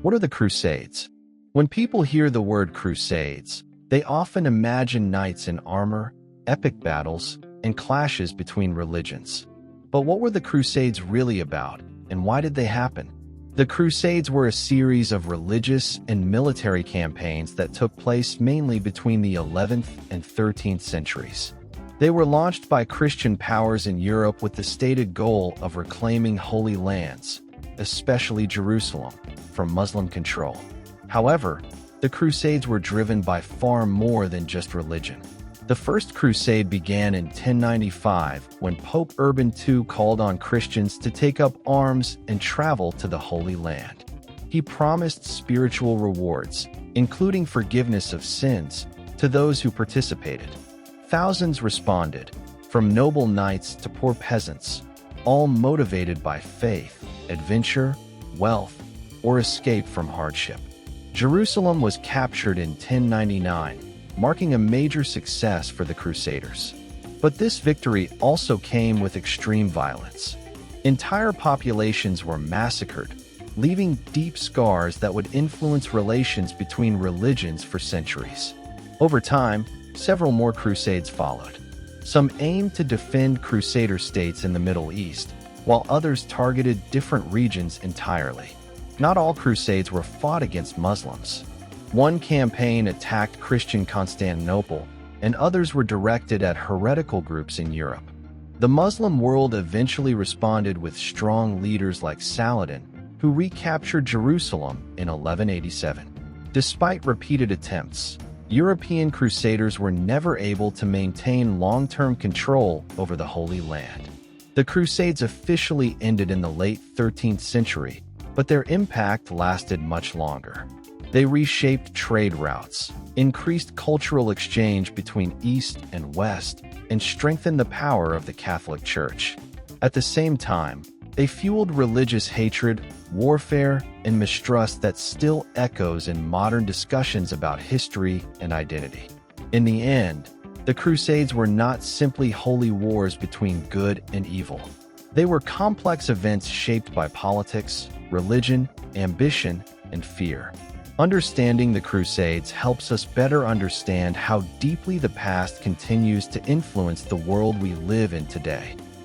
What are the Crusades? When people hear the word Crusades, they often imagine knights in armor, epic battles, and clashes between religions. But what were the Crusades really about, and why did they happen? The Crusades were a series of religious and military campaigns that took place mainly between the 11th and 13th centuries. They were launched by Christian powers in Europe with the stated goal of reclaiming holy lands, especially Jerusalem, from Muslim control. However, the Crusades were driven by far more than just religion. The First Crusade began in 1095 when Pope Urban II called on Christians to take up arms and travel to the Holy Land. He promised spiritual rewards, including forgiveness of sins, to those who participated. Thousands responded, from noble knights to poor peasants, all motivated by faith, adventure, wealth, or escape from hardship. Jerusalem was captured in 1099, marking a major success for the Crusaders. But this victory also came with extreme violence. Entire populations were massacred, leaving deep scars that would influence relations between religions for centuries. Over time, several more crusades followed. Some aimed to defend Crusader states in the Middle East, while others targeted different regions entirely. Not all crusades were fought against Muslims. One campaign attacked Christian Constantinople, and others were directed at heretical groups in Europe. The Muslim world eventually responded with strong leaders like Saladin, who recaptured Jerusalem in 1187. Despite repeated attempts, European crusaders were never able to maintain long-term control over the Holy Land. The Crusades officially ended in the late 13th century, but their impact lasted much longer. They reshaped trade routes, increased cultural exchange between East and West, and strengthened the power of the Catholic Church. At the same time, they fueled religious hatred, warfare, and mistrust that still echoes in modern discussions about history and identity. In the end, the Crusades were not simply holy wars between good and evil. They were complex events shaped by politics, religion, ambition, and fear. Understanding the Crusades helps us better understand how deeply the past continues to influence the world we live in today.